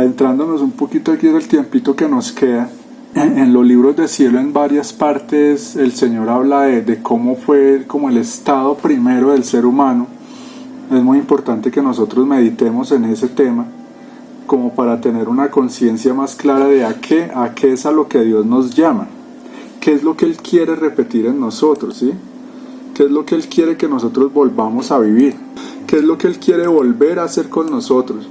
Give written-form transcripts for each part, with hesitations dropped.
adentrándonos un poquito aquí del tiempito que nos queda, en los libros de cielo en varias partes el Señor habla de cómo fue como el estado primero del ser humano. Es muy importante que nosotros meditemos en ese tema como para tener una conciencia más clara de a qué es a lo que Dios nos llama, qué es lo que Él quiere repetir en nosotros, ¿sí? Qué es lo que Él quiere que nosotros volvamos a vivir, qué es lo que Él quiere volver a hacer con nosotros.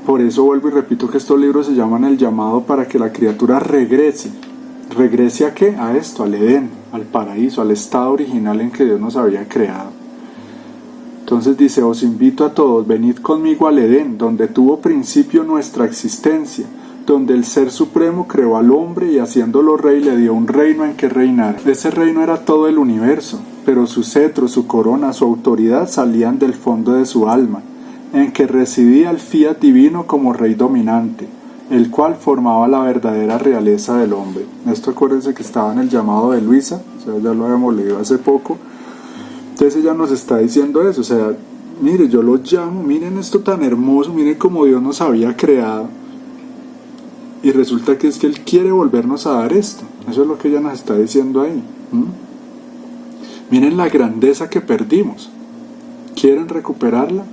Por eso vuelvo y repito que estos libros se llaman el llamado para que la criatura regrese. ¿Regrese a qué? A esto, al Edén, al paraíso, al estado original en que Dios nos había creado. Entonces dice: os invito a todos, venid conmigo al Edén, donde tuvo principio nuestra existencia, donde el Ser Supremo creó al hombre y haciéndolo rey le dio un reino en que reinar. Ese reino era todo el universo, pero su cetro, su corona, su autoridad salían del fondo de su alma, en que residía el fiat divino como rey dominante, el cual formaba la verdadera realeza del hombre. Esto acuérdense que estaba en el llamado de Luisa, o sea, ya lo habíamos leído hace poco. Entonces ella nos está diciendo eso, o sea, mire, yo lo llamo, miren esto tan hermoso, miren cómo Dios nos había creado, y resulta que es que Él quiere volvernos a dar esto. Eso es lo que ella nos está diciendo ahí. Miren la grandeza que perdimos. ¿Quieren recuperarla?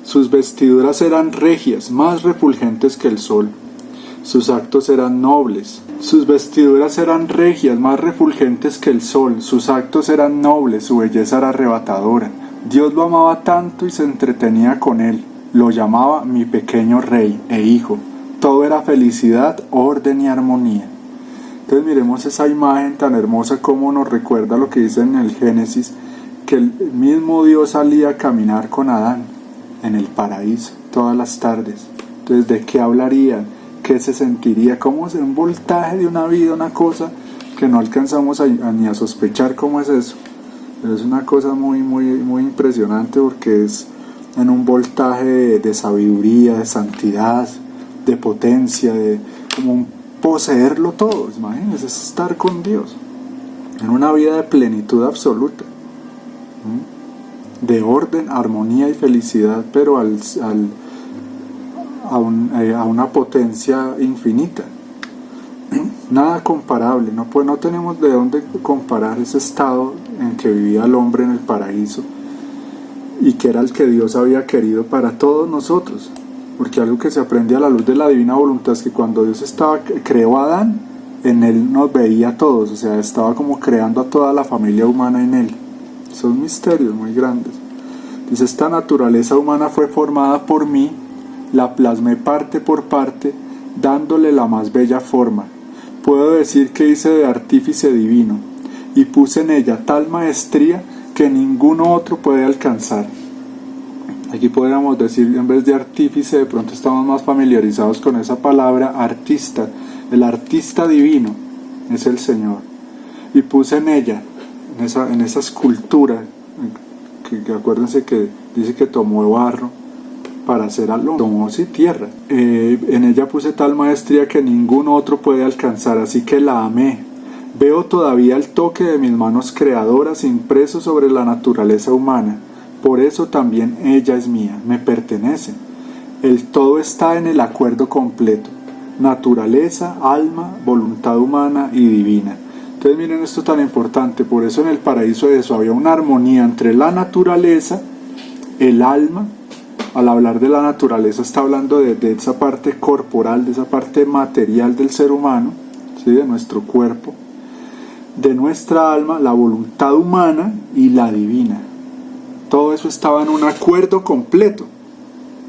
Sus vestiduras eran regias, más refulgentes que el sol. Sus actos eran nobles. Sus vestiduras eran regias, más refulgentes que el sol. Sus actos eran nobles, su belleza era arrebatadora. Dios lo amaba tanto y se entretenía con él. Lo llamaba mi pequeño rey e hijo. Todo era felicidad, orden y armonía. Entonces miremos esa imagen tan hermosa, como nos recuerda lo que dice en el Génesis, que el mismo Dios salía a caminar con Adán en el paraíso todas las tardes. Entonces, ¿de qué hablaría? ¿Qué se sentiría? ¿Cómo es un voltaje de una vida, una cosa que no alcanzamos ni a sospechar cómo es eso? Pero es una cosa muy, muy, muy impresionante, porque es en un voltaje de sabiduría, de santidad, de potencia, de como poseerlo todo. Imagínense, es estar con Dios en una vida de plenitud absoluta, de orden, armonía y felicidad, pero a una potencia infinita. Nada comparable, no tenemos de dónde comparar ese estado en que vivía el hombre en el paraíso, y que era el que Dios había querido para todos nosotros. Porque algo que se aprende a la luz de la divina voluntad es que cuando Dios creó a Adán, en él nos veía a todos, o sea, estaba como creando a toda la familia humana en él. Son misterios muy grandes. Dice: esta naturaleza humana fue formada por mí, la plasmé parte por parte, dándole la más bella forma. Puedo decir que hice de artífice divino, y puse en ella tal maestría que ninguno otro puede alcanzar. Aquí podríamos decir, en vez de artífice, de pronto estamos más familiarizados con esa palabra, artista. El artista divino es el Señor. Y puse en ella, en esa escultura, que acuérdense que dice que tomó barro para hacer al hombre, tomó tierra. En ella puse tal maestría que ningún otro puede alcanzar, así que la amé. Veo todavía el toque de mis manos creadoras impreso sobre la naturaleza humana. Por eso también ella es mía, me pertenece. El todo está en el acuerdo completo: naturaleza, alma, voluntad humana y divina. Entonces miren esto tan importante. Por eso en el paraíso de eso había una armonía entre la naturaleza, el alma. Al hablar de la naturaleza está hablando de esa parte corporal, de esa parte material del ser humano, ¿sí? De nuestro cuerpo, de nuestra alma, la voluntad humana y la divina. Todo eso estaba en un acuerdo completo,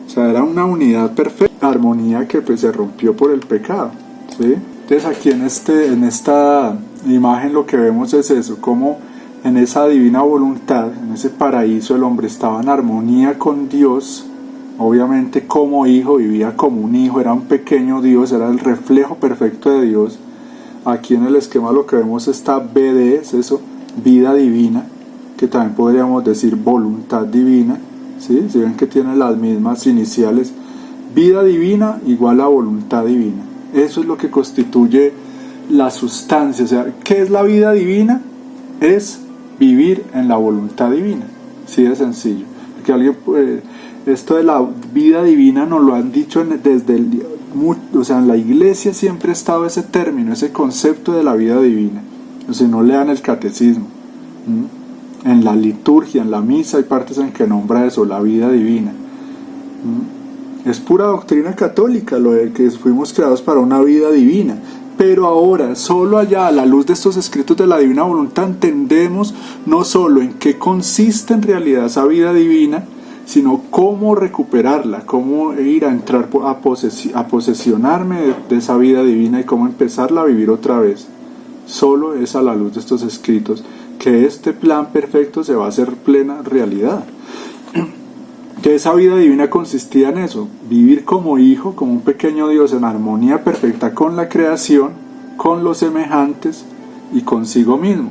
o sea, era una unidad perfecta, armonía que pues se rompió por el pecado, ¿sí? Entonces aquí en esta imagen lo que vemos es eso, como en esa divina voluntad, en ese paraíso, el hombre estaba en armonía con Dios. Obviamente como hijo, vivía como un hijo, era un pequeño Dios, era el reflejo perfecto de Dios. Aquí en el esquema lo que vemos está BD, es eso, vida divina, que también podríamos decir voluntad divina, ¿sí? Si ven que tiene las mismas iniciales, vida divina igual a voluntad divina. Eso es lo que constituye la sustancia. O sea, ¿qué es la vida divina? Es vivir en la voluntad divina, así de sencillo. Porque alguien, esto de la vida divina nos lo han dicho desde o sea, en la iglesia siempre ha estado ese término, ese concepto de la vida divina. O sea, no lean el catecismo. En la liturgia, en la misa hay partes en que nombra eso, la vida divina. Es pura doctrina católica lo de que fuimos creados para una vida divina. Pero ahora, solo allá, a la luz de estos escritos de la divina voluntad, entendemos no solo en qué consiste en realidad esa vida divina, sino cómo recuperarla, cómo ir a entrar a posesionarme de esa vida divina y cómo empezarla a vivir otra vez. Solo es a la luz de estos escritos que este plan perfecto se va a hacer plena realidad. Que esa vida divina consistía en eso, vivir como hijo, como un pequeño Dios en armonía perfecta con la creación, con los semejantes y consigo mismo.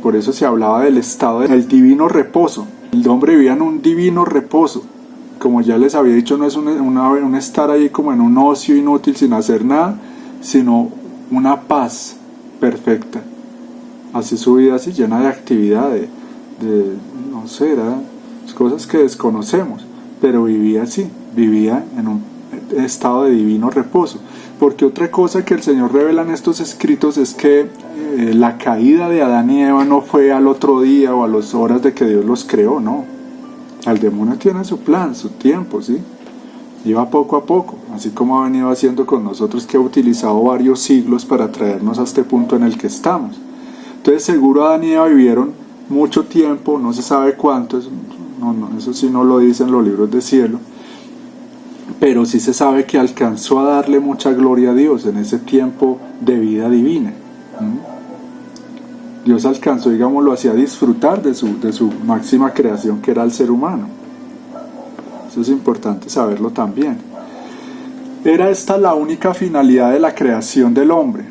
Por eso se hablaba del estado del divino reposo. El hombre vivía en un divino reposo. Como ya les había dicho, no es un estar ahí como en un ocio inútil sin hacer nada, sino una paz perfecta. Así su vida así llena de actividad, no sé, era cosas que desconocemos, pero vivía así, vivía en un estado de divino reposo. Porque otra cosa que el Señor revela en estos escritos es que la caída de Adán y Eva no fue al otro día o a las horas de que Dios los creó, no. El demonio tiene su plan, su tiempo, ¿sí? Lleva poco a poco, así como ha venido haciendo con nosotros, que ha utilizado varios siglos para traernos a este punto en el que estamos. Entonces seguro Adán y Eva vivieron mucho tiempo, no se sabe cuánto, eso sí no lo dicen los libros de cielo, pero sí se sabe que alcanzó a darle mucha gloria a Dios en ese tiempo de vida divina. Dios alcanzó, digámoslo así, a disfrutar de su máxima creación, que era el ser humano. Eso es importante saberlo también. Era esta la única finalidad de la creación del hombre,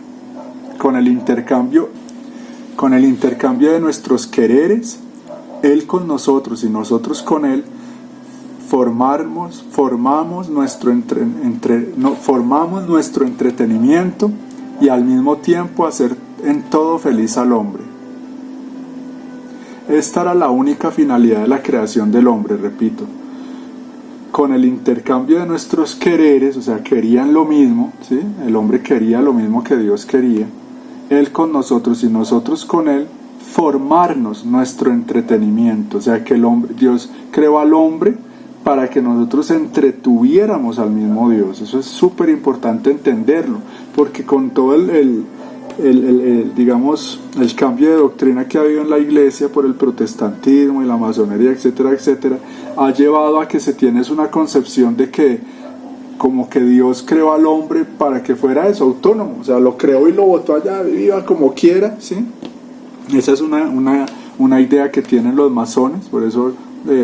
con el intercambio de nuestros quereres, Él con nosotros y nosotros con Él, formamos nuestro entretenimiento y al mismo tiempo hacer en todo feliz al hombre. Esta era la única finalidad de la creación del hombre, repito. Con el intercambio de nuestros quereres, o sea, querían lo mismo, ¿sí? El hombre quería lo mismo que Dios quería. Él con nosotros y nosotros con Él, formarnos nuestro entretenimiento. O sea, que Dios creó al hombre para que nosotros entretuviéramos al mismo Dios. Eso es súper importante entenderlo, porque con todo digamos, el cambio de doctrina que ha habido en la iglesia por el protestantismo y la masonería, etcétera, etcétera, ha llevado a que se tiene una concepción de que como que Dios creó al hombre para que fuera eso, autónomo, o sea, lo creó y lo botó allá, viva como quiera, ¿sí? Esa es una idea que tienen los masones, por eso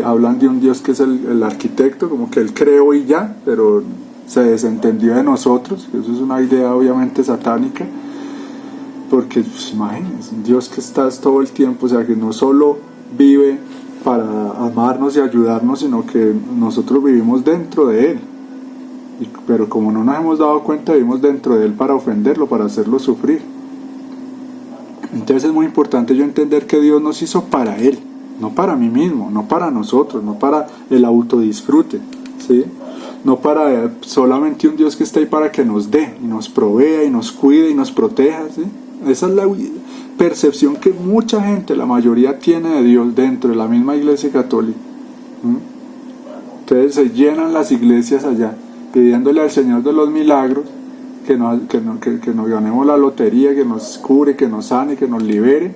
hablan de un Dios que es el arquitecto, como que Él creó y ya, pero se desentendió de nosotros. Eso es una idea obviamente satánica, porque pues, imagínense, un Dios que está todo el tiempo, o sea, que no solo vive para amarnos y ayudarnos, sino que nosotros vivimos dentro de Él. Pero como no nos hemos dado cuenta, vivimos dentro de Él para ofenderlo, para hacerlo sufrir. Entonces es muy importante yo entender que Dios nos hizo para Él, no para mí mismo, no para nosotros, no para el autodisfrute, ¿sí? No para solamente un Dios que está ahí para que nos dé, y nos provea, y nos cuide, y nos proteja, ¿sí? Esa es la percepción que mucha gente, la mayoría, tiene de Dios dentro de la misma iglesia católica. Entonces se llenan las iglesias allá, pidiéndole al Señor de los milagros que nos ganemos la lotería, que nos cure, que nos sane, que nos libere,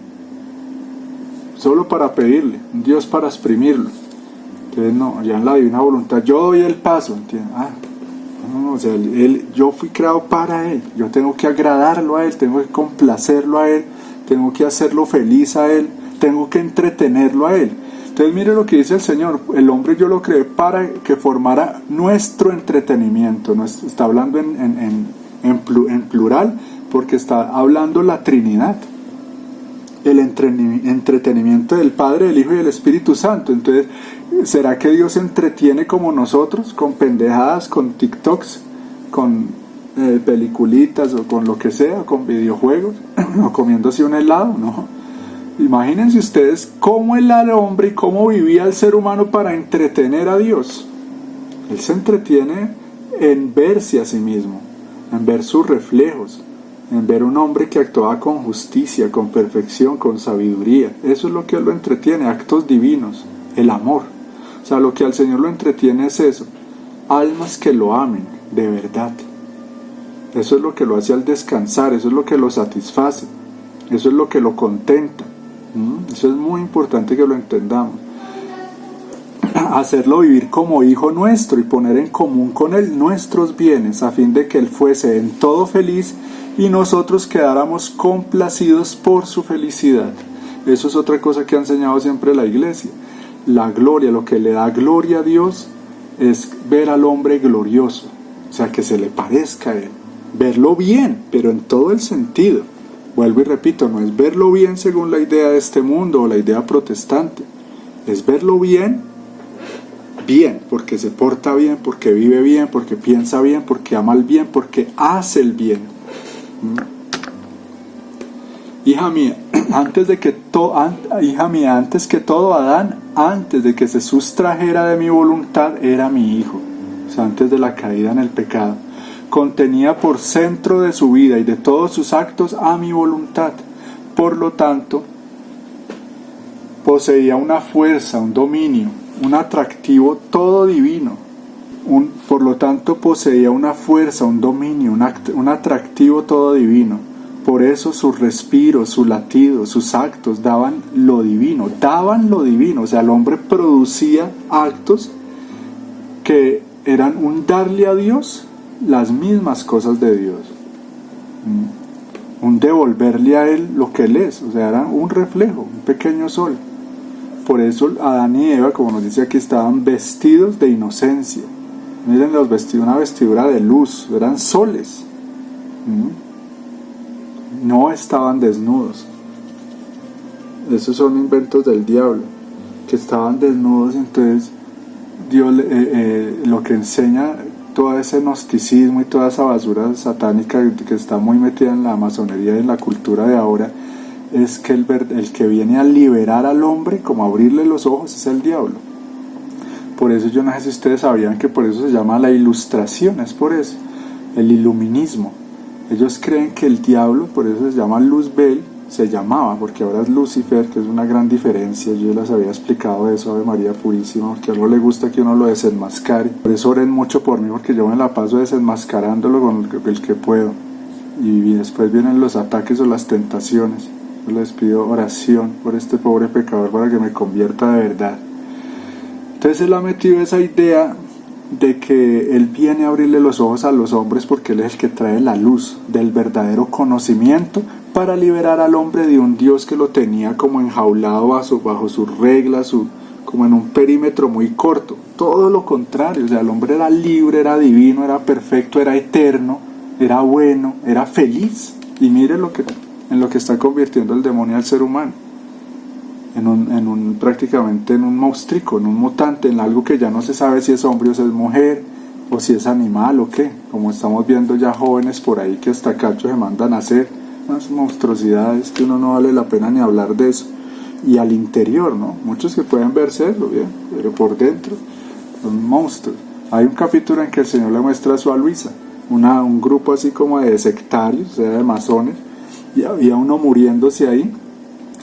solo para pedirle, un Dios para exprimirlo. Entonces no, ya en la divina voluntad yo doy el paso, ¿entiendes? O sea, yo fui creado para Él, yo tengo que agradarlo a Él, tengo que complacerlo a Él, tengo que hacerlo feliz a Él, tengo que entretenerlo a Él. Entonces mire lo que dice el Señor, el hombre yo lo creé para que formara nuestro entretenimiento. No está hablando en plural, porque está hablando la Trinidad, el entretenimiento del Padre, del Hijo y del Espíritu Santo. Entonces, ¿será que Dios se entretiene como nosotros, con pendejadas, con TikToks, con peliculitas o con lo que sea, con videojuegos, o comiéndose un helado? No. Imagínense ustedes cómo era el hombre y cómo vivía el ser humano para entretener a Dios. Él se entretiene en verse a sí mismo, en ver sus reflejos, en ver un hombre que actuaba con justicia, con perfección, con sabiduría. Eso es lo que él lo entretiene, actos divinos, el amor. O sea, lo que al Señor lo entretiene es eso, almas que lo amen de verdad. Eso es lo que lo hace al descansar, eso es lo que lo satisface, eso es lo que lo contenta. Eso es muy importante que lo entendamos. Hacerlo vivir como hijo nuestro y poner en común con él nuestros bienes, a fin de que él fuese en todo feliz y nosotros quedáramos complacidos por su felicidad. Eso es otra cosa que ha enseñado siempre la iglesia. La gloria, lo que le da gloria a Dios es ver al hombre glorioso, o sea, que se le parezca a él, verlo bien, pero en todo el sentido. Vuelvo y repito, no es verlo bien según la idea de este mundo o la idea protestante, es verlo bien, porque se porta bien, porque vive bien, porque piensa bien, porque ama el bien, porque hace el bien. Hija mía, antes que todo Adán, antes de que se sustrajera de mi voluntad, era mi hijo. O sea, antes de la caída en el pecado. Contenía por centro de su vida y de todos sus actos a mi voluntad. Por lo tanto, poseía una fuerza, un dominio, un atractivo todo divino. Por lo tanto, poseía una fuerza, un dominio, un atractivo todo divino. Por eso sus respiros, su latido, sus actos daban lo divino. O sea, el hombre producía actos que eran un darle a Dios las mismas cosas de Dios. Un devolverle a Él lo que Él es. O sea, era un reflejo, un pequeño sol. Por eso Adán y Eva, como nos dice aquí, estaban vestidos de inocencia. Miren los vestidos, una vestidura de luz, eran soles. No estaban desnudos. Esos son inventos del diablo, que estaban desnudos. Entonces Dios lo que enseña todo ese gnosticismo y toda esa basura satánica que está muy metida en la masonería y en la cultura de ahora, es que el que viene a liberar al hombre, como a abrirle los ojos, es el diablo. Por eso yo no sé si ustedes sabían que por eso se llama la ilustración, es por eso, el iluminismo. Ellos creen que el diablo, por eso se llama Luzbel, se llamaba, porque ahora es Lucifer, que es una gran diferencia. Yo les había explicado eso, Ave María Purísima, porque a uno le gusta que uno lo desenmascare. Por eso oren mucho por mí, porque yo me la paso desenmascarándolo con el que puedo. Y después vienen los ataques o las tentaciones. Yo les pido oración por este pobre pecador para que me convierta de verdad. Entonces él ha metido esa idea de que él viene a abrirle los ojos a los hombres porque él es el que trae la luz del verdadero conocimiento para liberar al hombre de un Dios que lo tenía como enjaulado bajo sus reglas, como en un perímetro muy corto. Todo lo contrario, o sea, el hombre era libre, era divino, era perfecto, era eterno, era bueno, era feliz. Y mire en lo que está convirtiendo el demonio al ser humano. Prácticamente en un monstruo, en un mutante, en algo que ya no se sabe si es hombre o si es mujer, o si es animal o qué, como estamos viendo ya jóvenes por ahí que hasta cacho se mandan a hacer, unas monstruosidades que uno no vale la pena ni hablar de eso. Y al interior, ¿no? Muchos que pueden verlo bien, pero por dentro son monstruos. Hay un capítulo en que el Señor le muestra eso a Luisa, un grupo así como de sectarios, o sea, de masones, y había uno muriéndose ahí.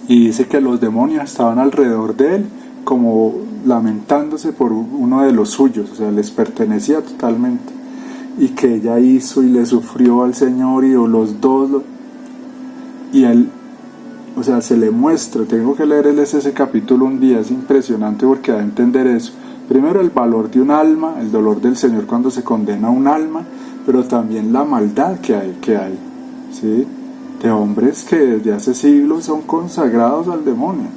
Y dice que los demonios estaban alrededor de él, como lamentándose por uno de los suyos, o sea, les pertenecía totalmente. Y que ella hizo y le sufrió al Señor, y los dos, y él, o sea, se le muestra. Tengo que leerles ese capítulo un día, es impresionante porque da a entender eso. Primero, el valor de un alma, el dolor del Señor cuando se condena a un alma, pero también la maldad que hay, ¿sí? De hombres que desde hace siglos son consagrados al demonio.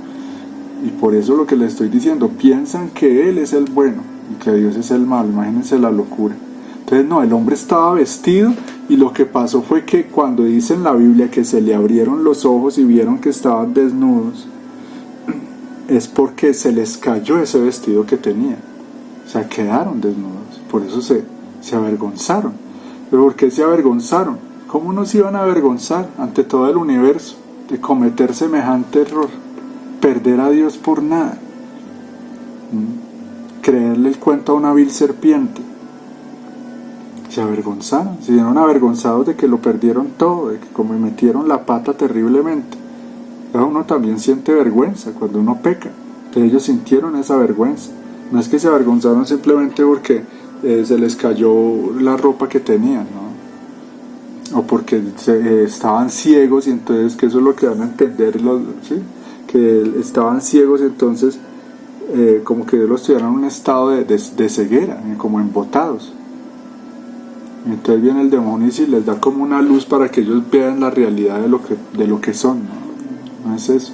Y por eso lo que les estoy diciendo, piensan que Él es el bueno y que Dios es el malo. Imagínense la locura. Entonces no, el hombre estaba vestido, y lo que pasó fue que cuando dice en la Biblia que se le abrieron los ojos y vieron que estaban desnudos, es porque se les cayó ese vestido que tenían. O sea, quedaron desnudos. Por eso se avergonzaron. ¿Pero por qué se avergonzaron? ¿Cómo no se iban a avergonzar ante todo el universo de cometer semejante error? Perder a Dios por nada. creerle el cuento a una vil serpiente. Se avergonzaron, se vieron avergonzados de que lo perdieron todo, de que como metieron la pata terriblemente. Entonces uno también siente vergüenza cuando uno peca. Entonces ellos sintieron esa vergüenza. No es que se avergonzaron simplemente porque se les cayó la ropa que tenían, ¿no? O porque estaban ciegos, y entonces, que eso es lo que van a entender ¿sí? Que estaban ciegos, y entonces como que Dios los tuviera en un estado de ceguera, como embotados. Y entonces viene el demonio y les da como una luz para que ellos vean la realidad de lo que son, ¿no? No es eso,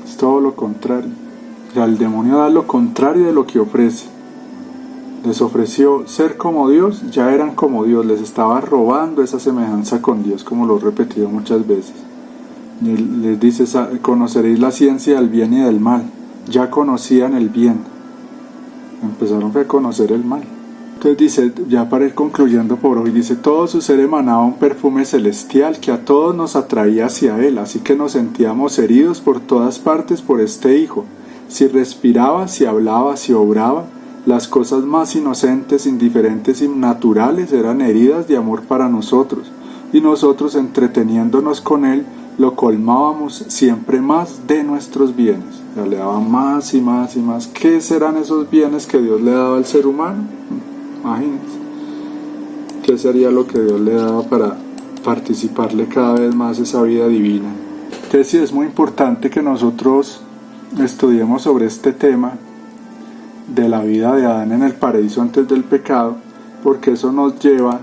es todo lo contrario. O sea, el demonio da lo contrario de lo que ofrece. Les ofreció ser como Dios, ya eran como Dios, les estaba robando esa semejanza con Dios, como lo he repetido muchas veces. Y les dice: conoceréis la ciencia del bien y del mal. Ya conocían el bien, empezaron a conocer el mal. Entonces dice, ya para ir concluyendo por hoy, dice: todo su ser emanaba un perfume celestial que a todos nos atraía hacia él, así que nos sentíamos heridos por todas partes por este hijo. Si respiraba, si hablaba, si obraba, las cosas más inocentes, indiferentes y naturales eran heridas de amor para nosotros, y nosotros, entreteniéndonos con él, lo colmábamos siempre más de nuestros bienes. O sea, le daba más y más y más. ¿Qué serán esos bienes que Dios le daba al ser humano? Imagínense. ¿Qué sería lo que Dios le daba para participarle cada vez más esa vida divina? Entonces sí, es muy importante que nosotros estudiemos sobre este tema de la vida de Adán en el paraíso antes del pecado, porque eso nos lleva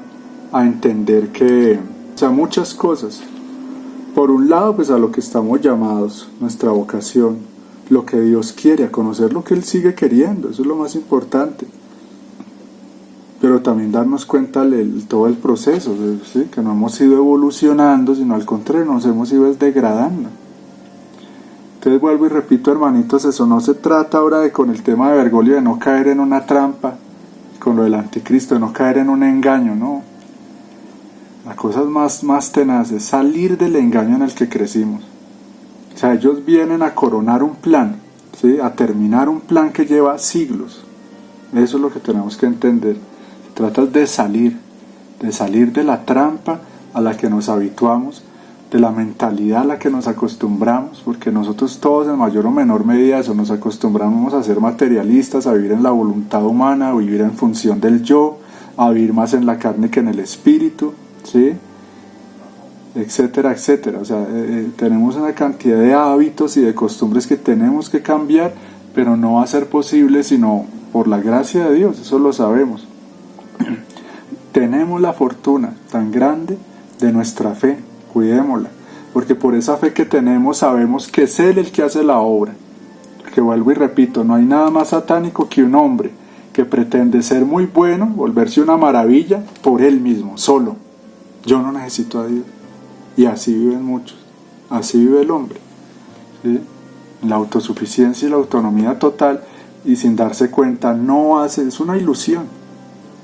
a entender que, o sea, muchas cosas. Por un lado, pues a lo que estamos llamados, nuestra vocación, lo que Dios quiere, a conocer lo que Él sigue queriendo, eso es lo más importante. Pero también darnos cuenta todo el proceso, ¿sí? Que no hemos ido evolucionando, sino al contrario, nos hemos ido degradando. Entonces vuelvo y repito, hermanitos, eso no se trata ahora de, con el tema de Bergoglio, de no caer en una trampa, con lo del anticristo, de no caer en un engaño, no. La cosa más tenaz es salir del engaño en el que crecimos. O sea, ellos vienen a coronar un plan, ¿sí? A terminar un plan que lleva siglos. Eso es lo que tenemos que entender. Se trata de salir de la trampa a la que nos habituamos, de la mentalidad a la que nos acostumbramos, porque nosotros todos en mayor o menor medida eso, nos acostumbramos a ser materialistas, a vivir en la voluntad humana, a vivir en función del yo, a vivir más en la carne que en el espíritu, ¿sí? Etcétera, etcétera. O sea, tenemos una cantidad de hábitos y de costumbres que tenemos que cambiar, pero no va a ser posible sino por la gracia de Dios, eso lo sabemos. Tenemos la fortuna tan grande de nuestra fe, cuidémosla, porque por esa fe que tenemos sabemos que es Él el que hace la obra. Porque vuelvo y repito, no hay nada más satánico que un hombre que pretende ser muy bueno, volverse una maravilla por él mismo, solo. Yo no necesito a Dios. Y así viven muchos, así vive el hombre, ¿sí? La autosuficiencia y la autonomía total, y sin darse cuenta no hace, es una ilusión,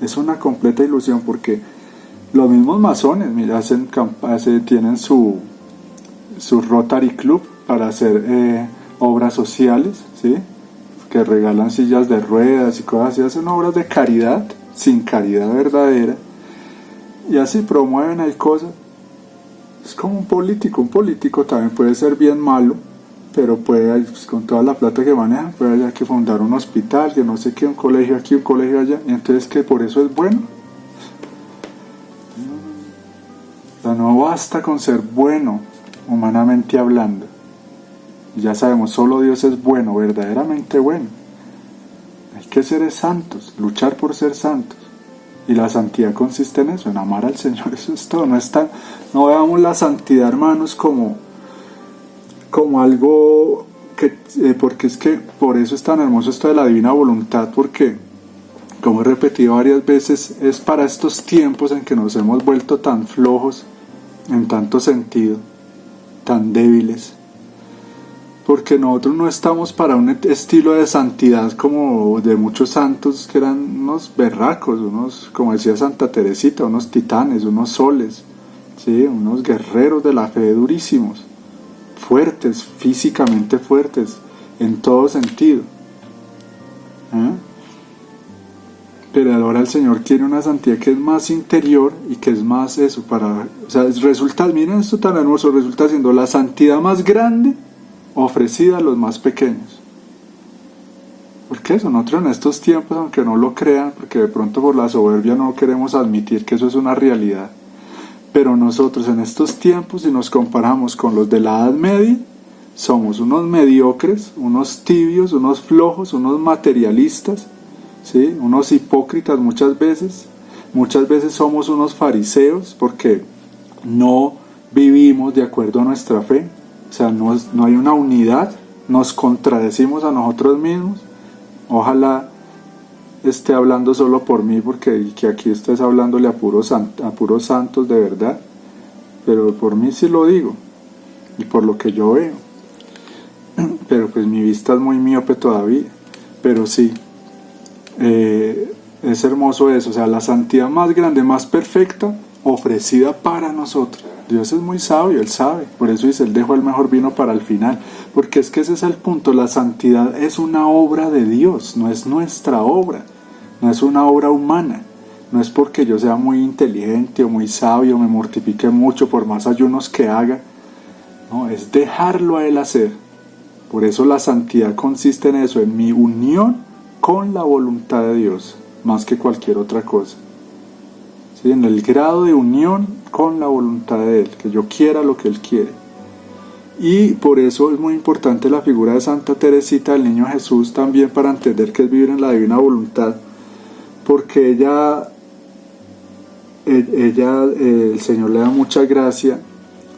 es una completa ilusión, porque los mismos masones, mira, tienen su Rotary Club para hacer obras sociales, ¿sí? Que regalan sillas de ruedas y cosas así, hacen obras de caridad, sin caridad verdadera, y así promueven ahí cosas. Es como un político también puede ser bien malo, pero puede, pues, con toda la plata que maneja, puede haya que fundar un hospital, que no sé qué, un colegio aquí, un colegio allá, y entonces que por eso es bueno. O sea, no basta con ser bueno, humanamente hablando. Ya sabemos, solo Dios es bueno, verdaderamente bueno. Hay que ser santos, luchar por ser santos. Y la santidad consiste en eso, en amar al Señor, eso es todo. No veamos la santidad, hermanos, como algo que, porque es que por eso es tan hermoso esto de la divina voluntad, porque, como he repetido varias veces, es para estos tiempos en que nos hemos vuelto tan flojos, en tanto sentido, tan débiles, porque nosotros no estamos para un estilo de santidad como de muchos santos que eran unos berracos, unos, como decía Santa Teresita, unos titanes, unos soles, ¿sí? Unos guerreros de la fe durísimos, fuertes, físicamente fuertes, en todo sentido, Pero ahora el Señor quiere una santidad que es más interior y que es más eso para, o sea, resulta, miren esto tan hermoso, resulta siendo la santidad más grande ofrecida a los más pequeños. Porque eso, nosotros en estos tiempos, aunque no lo crean, porque de pronto por la soberbia no queremos admitir que eso es una realidad, pero nosotros en estos tiempos, si nos comparamos con los de la Edad Media, somos unos mediocres, unos tibios, unos flojos, unos materialistas, ¿sí? Unos hipócritas muchas veces somos unos fariseos porque no vivimos de acuerdo a nuestra fe, o sea, no hay una unidad, nos contradecimos a nosotros mismos. Ojalá esté hablando solo por mí, porque que aquí estés hablándole a puros santos de verdad, pero por mí sí lo digo y por lo que yo veo, pero pues mi vista es muy miope todavía, pero sí, es hermoso eso, o sea, la santidad más grande, más perfecta, ofrecida para nosotros. Dios es muy sabio, Él sabe, por eso dice, Él dejó el mejor vino para el final, porque es que ese es el punto, la santidad es una obra de Dios, no es nuestra obra, no es una obra humana, no es porque yo sea muy inteligente o muy sabio, me mortifique mucho por más ayunos que haga, no, es dejarlo a Él hacer. Por eso la santidad consiste en eso, en mi unión con la voluntad de Dios, más que cualquier otra cosa. ¿Sí? En el grado de unión con la voluntad de Él, que yo quiera lo que Él quiere. Y por eso es muy importante la figura de Santa Teresita del Niño Jesús también, para entender que es vivir en la divina voluntad, porque el Señor le da mucha gracia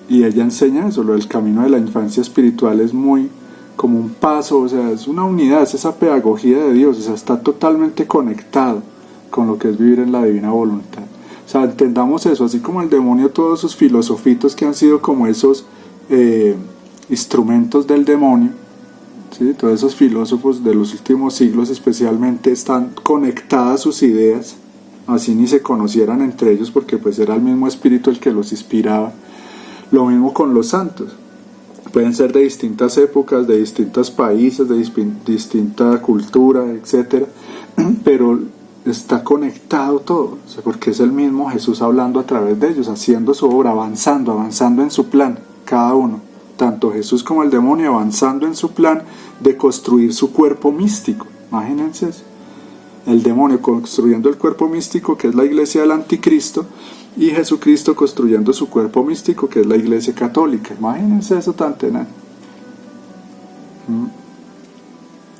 y ella enseña eso, lo del camino de la infancia espiritual es muy como un paso, o sea, es una unidad, es esa pedagogía de Dios, o sea, está totalmente conectado con lo que es vivir en la divina voluntad. O sea, entendamos eso, así como el demonio, todos sus filosofitos que han sido como esos instrumentos del demonio, ¿sí? Todos esos filósofos de los últimos siglos especialmente están conectadas sus ideas, así ni se conocieran entre ellos, porque pues era el mismo espíritu el que los inspiraba. Lo mismo con los santos, pueden ser de distintas épocas, de distintos países, de distinta cultura, etcétera, pero está conectado todo, o sea, porque es el mismo Jesús hablando a través de ellos, haciendo su obra, avanzando en su plan, cada uno, tanto Jesús como el demonio avanzando en su plan de construir su cuerpo místico. Imagínense eso, el demonio construyendo el cuerpo místico que es la iglesia del anticristo, y Jesucristo construyendo su cuerpo místico que es la iglesia católica. Imagínense eso tan tenaz.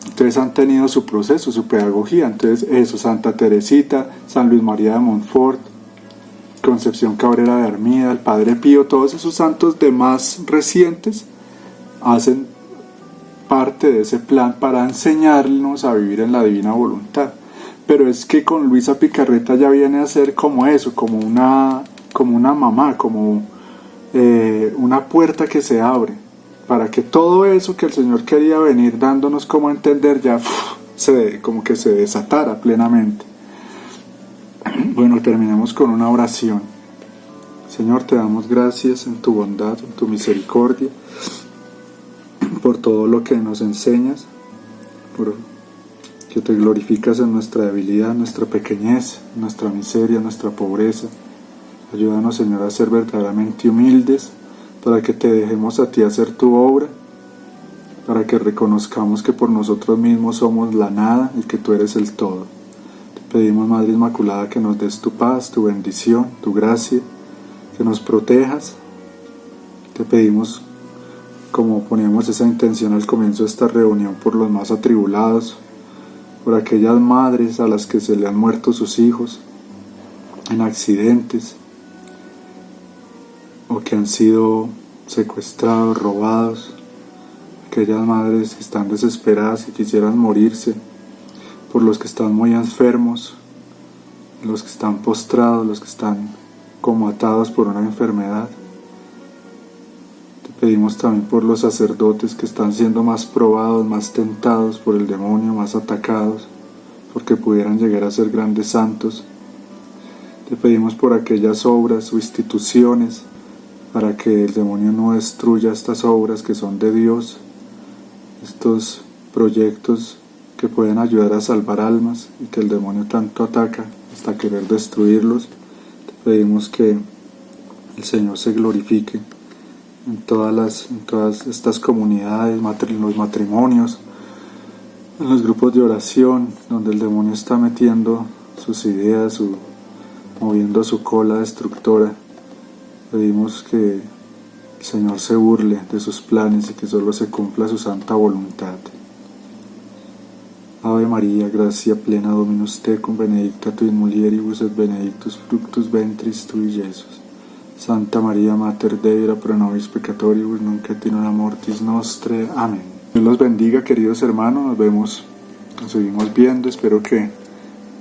Entonces han tenido su proceso, su pedagogía. Entonces eso, Santa Teresita, San Luis María de Montfort, Concepción Cabrera de Armida, el Padre Pío, todos esos santos de más recientes hacen parte de ese plan para enseñarnos a vivir en la divina voluntad. Pero es que con Luisa Picarreta ya viene a ser como eso, como una mamá, como una puerta que se abre para que todo eso que el Señor quería venir dándonos como a entender ya como que se desatara plenamente. Bueno, terminemos con una oración. Señor, te damos gracias en tu bondad, en tu misericordia, por todo lo que nos enseñas, por que te glorificas en nuestra debilidad, nuestra pequeñez, nuestra miseria, nuestra pobreza. Ayúdanos, Señor, a ser verdaderamente humildes, para que te dejemos a ti hacer tu obra, para que reconozcamos que por nosotros mismos somos la nada y que tú eres el todo. Te pedimos, Madre Inmaculada, que nos des tu paz, tu bendición, tu gracia, que nos protejas. Te pedimos, como poníamos esa intención al comienzo de esta reunión, por los más atribulados, por aquellas madres a las que se le han muerto sus hijos en accidentes o que han sido secuestrados, robados, aquellas madres que están desesperadas y quisieran morirse, por los que están muy enfermos, los que están postrados, los que están como atados por una enfermedad. Te pedimos también por los sacerdotes que están siendo más probados, más tentados por el demonio, más atacados, porque pudieran llegar a ser grandes santos. Te pedimos por aquellas obras o instituciones, para que el demonio no destruya estas obras que son de Dios, estos proyectos que pueden ayudar a salvar almas y que el demonio tanto ataca hasta querer destruirlos. Te pedimos que el Señor se glorifique en todas estas comunidades, en los matrimonios, en los grupos de oración, donde el demonio está metiendo sus ideas, moviendo su cola destructora. Pedimos que el Señor se burle de sus planes y que solo se cumpla su santa voluntad. Ave María, gracia plena, Dominus tecum, benedicta tu in mulieribus et benedictus fructus ventris tui, Iesus. Santa María Mater Dei, ora pro nobis peccatoribus, nunc et in hora mortis nostre. Amén. Dios los bendiga, queridos hermanos. Nos seguimos viendo. Espero que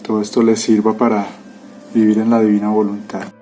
todo esto les sirva para vivir en la divina voluntad.